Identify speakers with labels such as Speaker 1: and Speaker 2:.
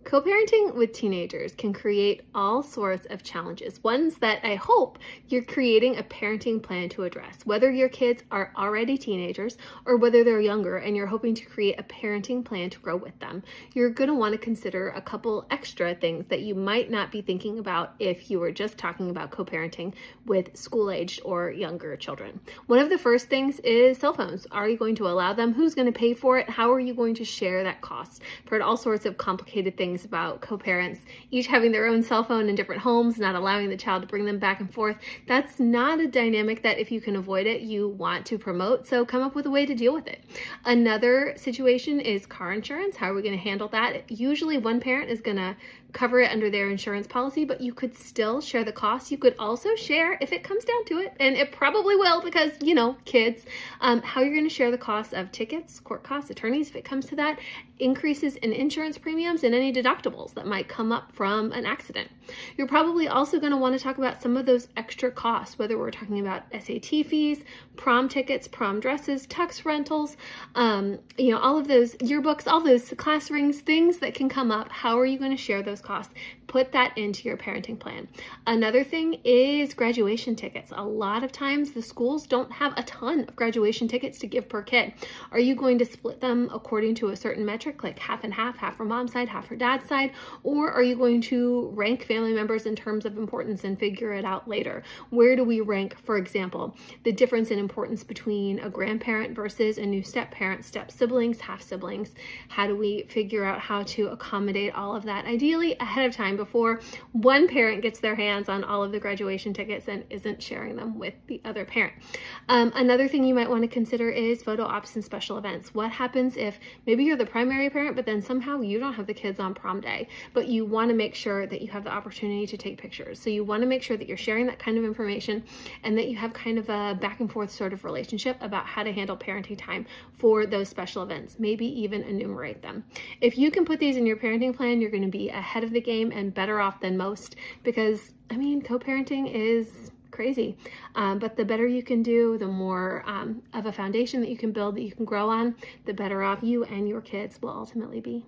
Speaker 1: Co-parenting with teenagers can create all sorts of challenges, ones that I hope you're creating a parenting plan to address. Whether your kids are already teenagers or whether they're younger and you're hoping to create a parenting plan to grow with them, you're going to want to consider a couple extra things that you might not be thinking about if you were just talking about co-parenting with school-aged or younger children. One of the first things is cell phones. Are you going to allow them? Who's going to pay for it? How are you going to share that cost? I've heard all sorts of complicated things about co-parents each having their own cell phone in different homes, not allowing the child to bring them back and forth. That's not a dynamic that, if you can avoid it, you want to promote, so come up with a way to deal with it. Another situation is car insurance. How are we going to handle that? Usually one parent is going to cover it under their insurance policy, but you could still share the cost. You could also share, if it comes down to it, and it probably will because, kids, how you're going to share the cost of tickets, court costs, attorneys, if it comes to that, increases in insurance premiums, and any deductibles that might come up from an accident. You're probably also going to want to talk about some of those extra costs, whether we're talking about SAT fees, prom tickets, prom dresses, tux rentals, all of those yearbooks, all those class rings, things that can come up. How are you going to share those costs? Put that into your parenting plan. Another thing is graduation tickets. A lot of times the schools don't have a ton of graduation tickets to give per kid. Are you going to split them according to a certain metric, like half and half for mom's side, half for dad's side? Or are you going to rank family members in terms of importance and figure it out later? Where do we rank, for example, the difference in importance between a grandparent versus a new step parent, step siblings, half siblings? How do we figure out how to accommodate all of that, ideally ahead of time, before one parent gets their hands on all of the graduation tickets and isn't sharing them with the other parent? Another thing you might want to consider is photo ops and special events. What happens if maybe you're the primary parent, but then somehow you don't have the kids on prom day, but you want to make sure that you have the opportunity to take pictures. So you want to make sure that you're sharing that kind of information and that you have kind of a back and forth sort of relationship about how to handle parenting time for those special events, maybe even enumerate them. If you can put these in your parenting plan, you're going to be ahead of the game and better off than most, because co-parenting is crazy. But the better you can do, the more of a foundation that you can build, that you can grow on, the better off you and your kids will ultimately be.